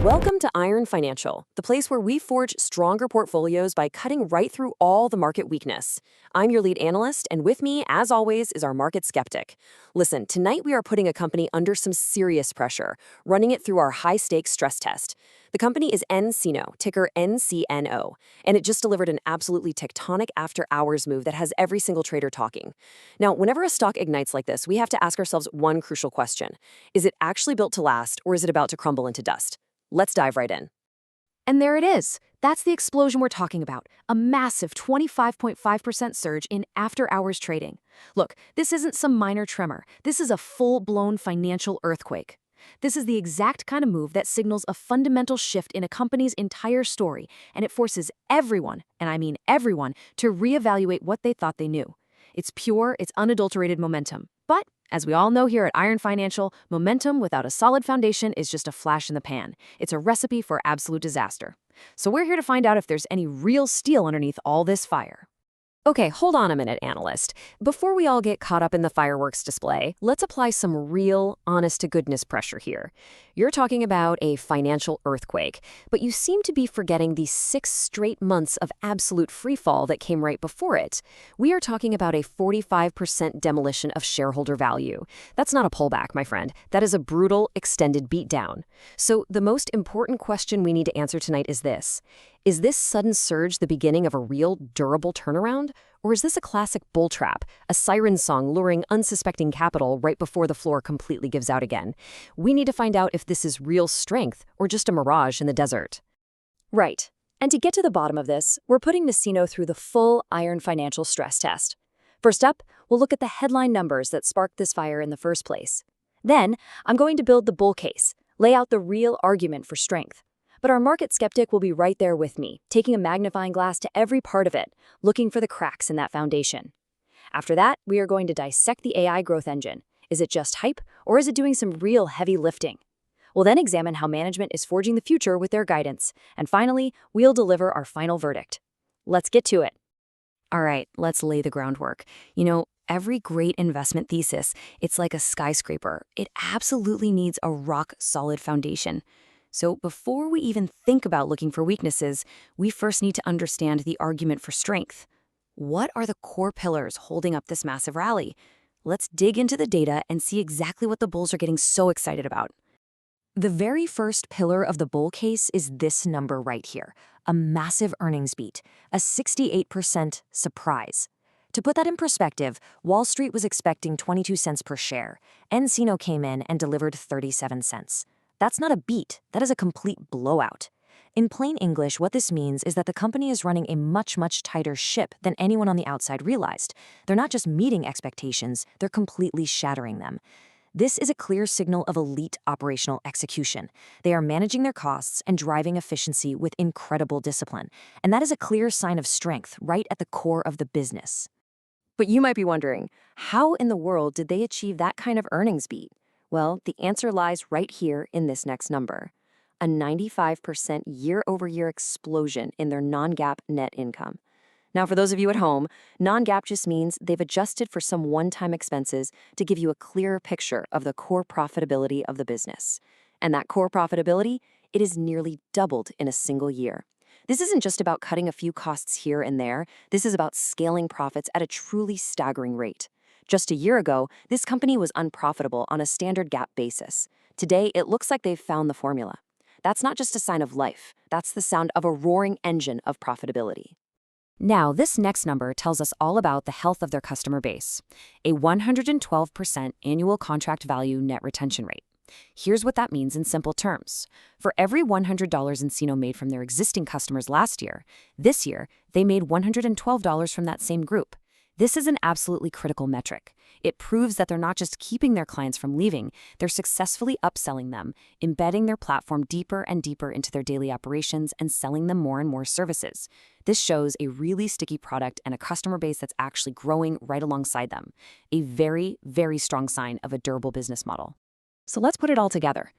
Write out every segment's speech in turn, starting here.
Welcome to Iron Financial, the place where we forge stronger portfolios by cutting right through all the market weakness. I'm your lead analyst, and with me, as always, is our market skeptic. Listen, tonight we are putting a company under some serious pressure, running it through our high-stakes stress test. The company is nCino, ticker NCNO, and it just delivered an absolutely tectonic after-hours move that has every single trader talking. Now, whenever a stock ignites like this, we have to ask ourselves one crucial question. Is it actually built to last, or is it about to crumble into dust? Let's dive right in. And there it is. That's the explosion we're talking about, a massive 25.5% surge in after-hours trading. Look, this isn't some minor tremor. This is a full-blown financial earthquake. This is the exact kind of move that signals a fundamental shift in a company's entire story, and it forces everyone, and I mean everyone, to reevaluate what they thought they knew. It's pure, it's unadulterated momentum. But as we all know here at Iron Financial, momentum without a solid foundation is just a flash in the pan. It's a recipe for absolute disaster. So we're here to find out if there's any real steel underneath all this fire. Okay, hold on a minute, analyst. Before we all get caught up in the fireworks display, let's apply some real, honest-to-goodness pressure here. You're talking about a financial earthquake, but you seem to be forgetting the 6 straight months of absolute freefall that came right before it. We are talking about a 45% demolition of shareholder value. That's not a pullback, my friend. That is a brutal, extended beatdown. So the most important question we need to answer tonight is this. Is this sudden surge the beginning of a real, durable turnaround? Or is this a classic bull trap, a siren song luring unsuspecting capital right before the floor completely gives out again? We need to find out if this is real strength or just a mirage in the desert. Right. And to get to the bottom of this, we're putting nCino through the full Iron Financial stress test. First up, we'll look at the headline numbers that sparked this fire in the first place. Then, I'm going to build the bull case, lay out the real argument for strength. But our market skeptic will be right there with me, taking a magnifying glass to every part of it, looking for the cracks in that foundation. After that, we are going to dissect the AI growth engine. Is it just hype, or is it doing some real heavy lifting? We'll then examine how management is forging the future with their guidance. And finally, we'll deliver our final verdict. Let's get to it. All right, let's lay the groundwork. Every great investment thesis, it's like a skyscraper. It absolutely needs a rock-solid foundation. So before we even think about looking for weaknesses, we first need to understand the argument for strength. What are the core pillars holding up this massive rally? Let's dig into the data and see exactly what the bulls are getting so excited about. The very first pillar of the bull case is this number right here, a massive earnings beat, a 68% surprise. To put that in perspective, Wall Street was expecting 22 cents per share. nCino came in and delivered 37 cents. That's not a beat, that is a complete blowout. In plain English, what this means is that the company is running a much, much tighter ship than anyone on the outside realized. They're not just meeting expectations, they're completely shattering them. This is a clear signal of elite operational execution. They are managing their costs and driving efficiency with incredible discipline. And that is a clear sign of strength right at the core of the business. But you might be wondering, how in the world did they achieve that kind of earnings beat? Well, the answer lies right here in this next number, a 95% year-over-year explosion in their non-GAAP net income. Now, for those of you at home, non-GAAP just means they've adjusted for some one-time expenses to give you a clearer picture of the core profitability of the business. And that core profitability, it is nearly doubled in a single year. This isn't just about cutting a few costs here and there. This is about scaling profits at a truly staggering rate. Just a year ago, this company was unprofitable on a standard GAAP basis. Today, it looks like they've found the formula. That's not just a sign of life. That's the sound of a roaring engine of profitability. Now, this next number tells us all about the health of their customer base, a 112% annual contract value net retention rate. Here's what that means in simple terms. For every $100 nCino made from their existing customers last year, this year, they made $112 from that same group. This is an absolutely critical metric. It proves that they're not just keeping their clients from leaving, they're successfully upselling them, embedding their platform deeper and deeper into their daily operations and selling them more and more services. This shows a really sticky product and a customer base that's actually growing right alongside them. A very, very strong sign of a durable business model. So let's put it all together.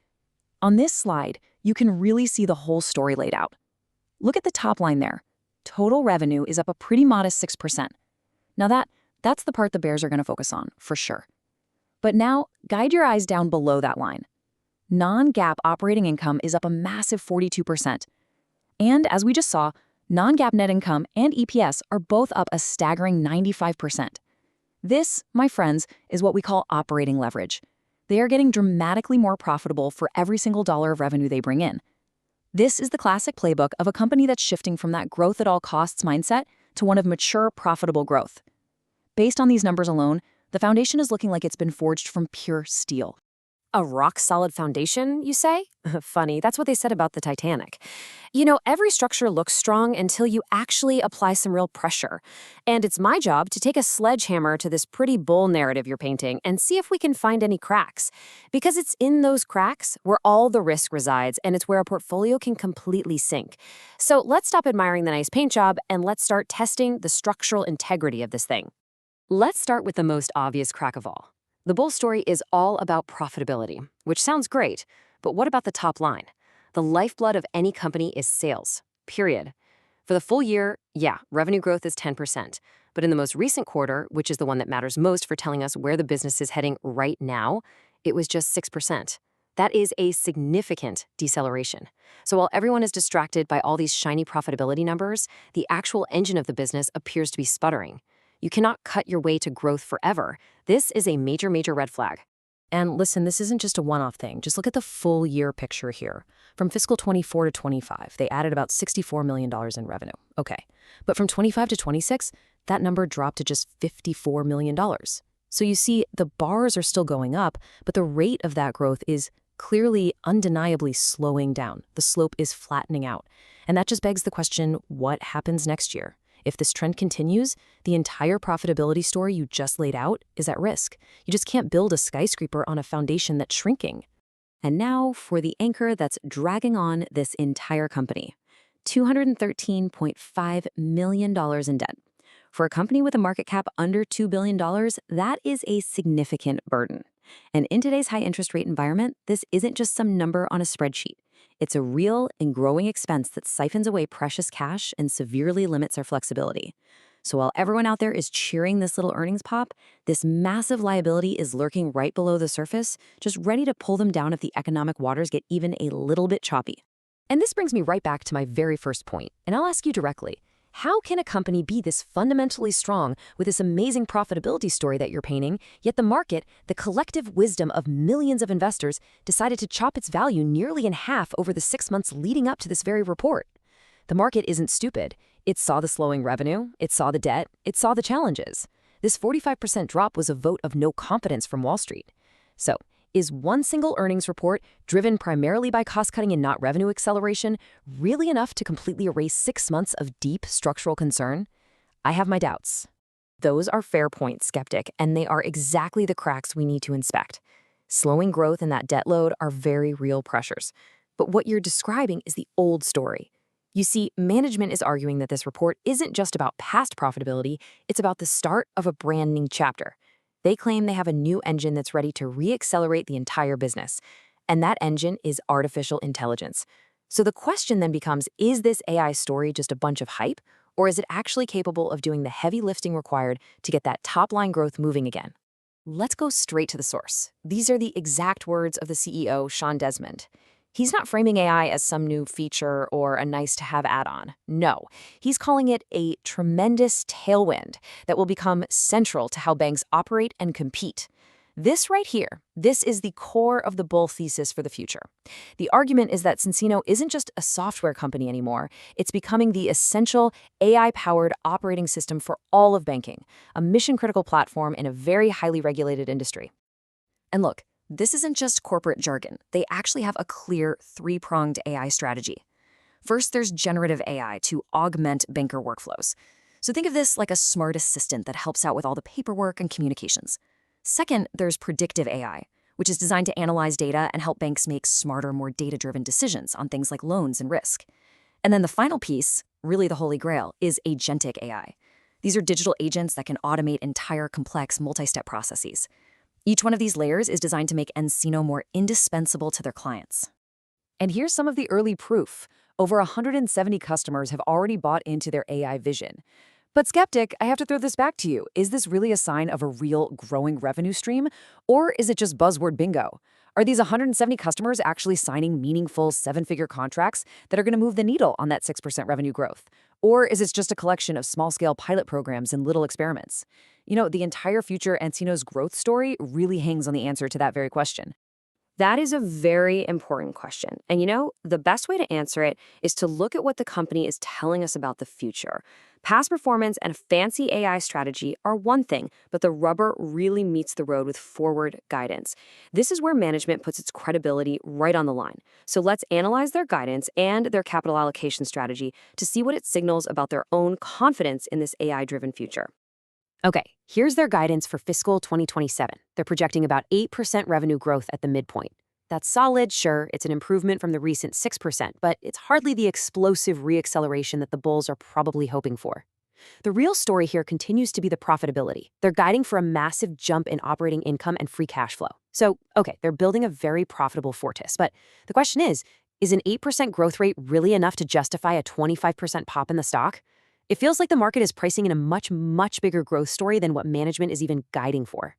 On this slide, you can really see the whole story laid out. Look at the top line there. Total revenue is up a pretty modest 6%. Now that's the part the bears are going to focus on, for sure. But now, guide your eyes down below that line. non-GAAP operating income is up a massive 42%. And as we just saw, non-GAAP net income and EPS are both up a staggering 95%. This, my friends, is what we call operating leverage. They are getting dramatically more profitable for every single dollar of revenue they bring in. This is the classic playbook of a company that's shifting from that growth at all costs mindset to one of mature, profitable growth. Based on these numbers alone, the foundation is looking like it's been forged from pure steel. A rock-solid foundation, you say? Funny, that's what they said about the Titanic. Every structure looks strong until you actually apply some real pressure. And it's my job to take a sledgehammer to this pretty bull narrative you're painting and see if we can find any cracks. Because it's in those cracks where all the risk resides, and it's where a portfolio can completely sink. So let's stop admiring the nice paint job and let's start testing the structural integrity of this thing. Let's start with the most obvious crack of all. The bull story is all about profitability, which sounds great, but what about the top line? The lifeblood of any company is sales, period. For the full year, revenue growth is 10%, but in the most recent quarter, which is the one that matters most for telling us where the business is heading right now, it was just 6%. That is a significant deceleration. So while everyone is distracted by all these shiny profitability numbers, the actual engine of the business appears to be sputtering. You cannot cut your way to growth forever. This is a major, major red flag. And listen, this isn't just a one-off thing. Just look at the full year picture here. From fiscal 24 to 25, they added about $64 million in revenue. Okay. But from 25 to 26, that number dropped to just $54 million. So you see, the bars are still going up, but the rate of that growth is clearly, undeniably slowing down. The slope is flattening out. And that just begs the question, what happens next year? If this trend continues, the entire profitability story you just laid out is at risk. You just can't build a skyscraper on a foundation that's shrinking. And now for the anchor that's dragging on this entire company. $213.5 million in debt. For a company with a market cap under $2 billion, that is a significant burden. And in today's high interest rate environment, this isn't just some number on a spreadsheet. It's a real and growing expense that siphons away precious cash and severely limits our flexibility. So while everyone out there is cheering this little earnings pop, this massive liability is lurking right below the surface, just ready to pull them down if the economic waters get even a little bit choppy. And this brings me right back to my very first point, and I'll ask you directly. How can a company be this fundamentally strong with this amazing profitability story that you're painting, yet the market, the collective wisdom of millions of investors, decided to chop its value nearly in half over the 6 months leading up to this very report? The market isn't stupid. It saw the slowing revenue, it saw the debt, it saw the challenges. This 45% drop was a vote of no confidence from Wall Street. So, is one single earnings report, driven primarily by cost-cutting and not revenue acceleration, really enough to completely erase 6 months of deep structural concern? I have my doubts. Those are fair points, skeptic, and they are exactly the cracks we need to inspect. Slowing growth and that debt load are very real pressures. But what you're describing is the old story. You see, management is arguing that this report isn't just about past profitability, it's about the start of a brand new chapter. They claim they have a new engine that's ready to re-accelerate the entire business. And that engine is artificial intelligence. So the question then becomes, is this AI story just a bunch of hype, or is it actually capable of doing the heavy lifting required to get that top-line growth moving again? Let's go straight to the source. These are the exact words of the CEO, Sean Desmond. He's not framing AI as some new feature or a nice-to-have add-on. No, he's calling it a tremendous tailwind that will become central to how banks operate and compete. This right here, this is the core of the bull thesis for the future. The argument is that nCino isn't just a software company anymore. It's becoming the essential AI-powered operating system for all of banking, a mission-critical platform in a very highly regulated industry. And look, this isn't just corporate jargon. They actually have a clear three-pronged AI strategy. First, there's generative AI to augment banker workflows. So think of this like a smart assistant that helps out with all the paperwork and communications. Second, there's predictive AI, which is designed to analyze data and help banks make smarter, more data-driven decisions on things like loans and risk. And then the final piece, really the holy grail, is agentic AI. These are digital agents that can automate entire complex multi-step processes. Each one of these layers is designed to make nCino more indispensable to their clients. And here's some of the early proof. Over 170 customers have already bought into their AI vision. But skeptic, I have to throw this back to you. Is this really a sign of a real growing revenue stream? Or is it just buzzword bingo? Are these 170 customers actually signing meaningful seven-figure contracts that are going to move the needle on that 6% revenue growth? Or is it just a collection of small-scale pilot programs and little experiments? The entire future nCino's growth story really hangs on the answer to that very question. That is a very important question. And the best way to answer it is to look at what the company is telling us about the future. Past performance and a fancy AI strategy are one thing, but the rubber really meets the road with forward guidance. This is where management puts its credibility right on the line. So let's analyze their guidance and their capital allocation strategy to see what it signals about their own confidence in this AI-driven future. Okay, here's their guidance for fiscal 2027. They're projecting about 8% revenue growth at the midpoint. That's solid, sure, it's an improvement from the recent 6%, but it's hardly the explosive reacceleration that the bulls are probably hoping for. The real story here continues to be the profitability. They're guiding for a massive jump in operating income and free cash flow. So, okay, they're building a very profitable Fortis, but the question is an 8% growth rate really enough to justify a 25% pop in the stock? It feels like the market is pricing in a much, much bigger growth story than what management is even guiding for.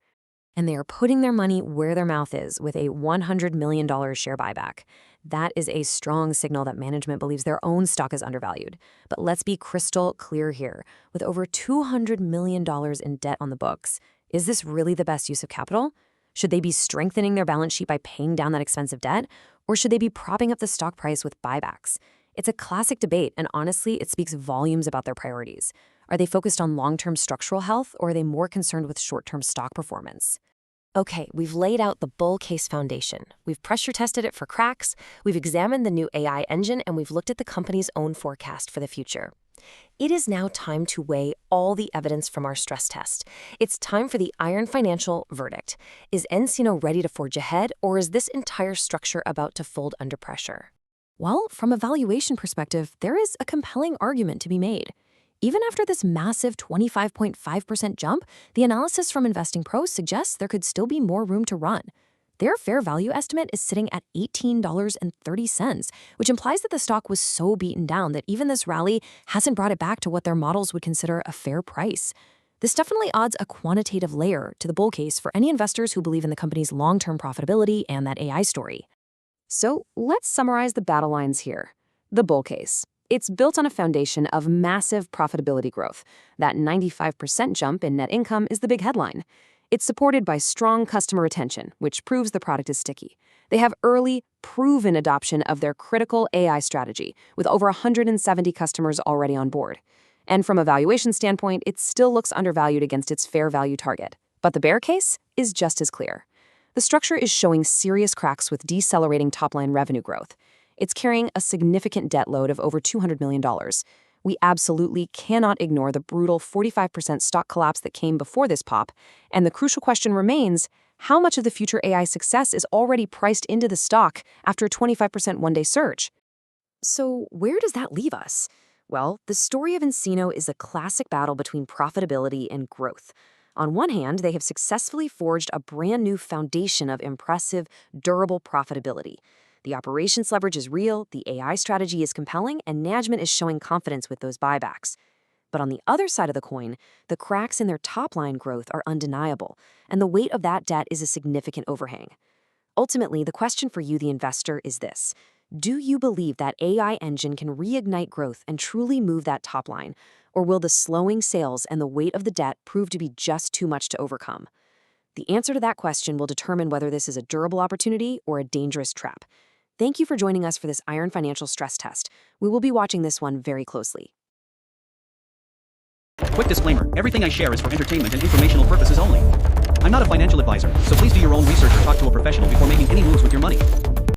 And they are putting their money where their mouth is with a $100 million share buyback. That is a strong signal that management believes their own stock is undervalued. But let's be crystal clear here. With over $200 million in debt on the books, is this really the best use of capital? Should they be strengthening their balance sheet by paying down that expensive debt? Or should they be propping up the stock price with buybacks? It's a classic debate, and honestly, it speaks volumes about their priorities. Are they focused on long-term structural health, or are they more concerned with short-term stock performance? Okay, we've laid out the bull case foundation. We've pressure tested it for cracks, we've examined the new AI engine, and we've looked at the company's own forecast for the future. It is now time to weigh all the evidence from our stress test. It's time for the iron financial verdict. Is nCino ready to forge ahead, or is this entire structure about to fold under pressure? Well, from a valuation perspective, there is a compelling argument to be made. Even after this massive 25.5% jump, the analysis from Investing Pro suggests there could still be more room to run. Their fair value estimate is sitting at $18.30, which implies that the stock was so beaten down that even this rally hasn't brought it back to what their models would consider a fair price. This definitely adds a quantitative layer to the bull case for any investors who believe in the company's long-term profitability and that AI story. So let's summarize the battle lines here. The bull case. It's built on a foundation of massive profitability growth. That 95% jump in net income is the big headline. It's supported by strong customer retention, which proves the product is sticky. They have early, proven adoption of their critical AI strategy, with over 170 customers already on board. And from a valuation standpoint, it still looks undervalued against its fair value target. But the bear case is just as clear. The structure is showing serious cracks with decelerating top-line revenue growth. It's carrying a significant debt load of over $200 million. We absolutely cannot ignore the brutal 45% stock collapse that came before this pop, and the crucial question remains, how much of the future AI success is already priced into the stock after a 25% one-day surge? So where does that leave us? Well, the story of nCino is a classic battle between profitability and growth. On one hand, they have successfully forged a brand new foundation of impressive, durable profitability. The operations leverage is real, the AI strategy is compelling, and management is showing confidence with those buybacks. But on the other side of the coin, the cracks in their top-line growth are undeniable, and the weight of that debt is a significant overhang. Ultimately, the question for you, the investor, is this. Do you believe that AI engine can reignite growth and truly move that top line? Or will the slowing sales and the weight of the debt prove to be just too much to overcome? The answer to that question will determine whether this is a durable opportunity or a dangerous trap. Thank you for joining us for this Iron Financial stress test. We will be watching this one very closely. Quick disclaimer, everything I share is for entertainment and informational purposes only. I'm not a financial advisor, so please do your own research or talk to a professional before making any moves with your money.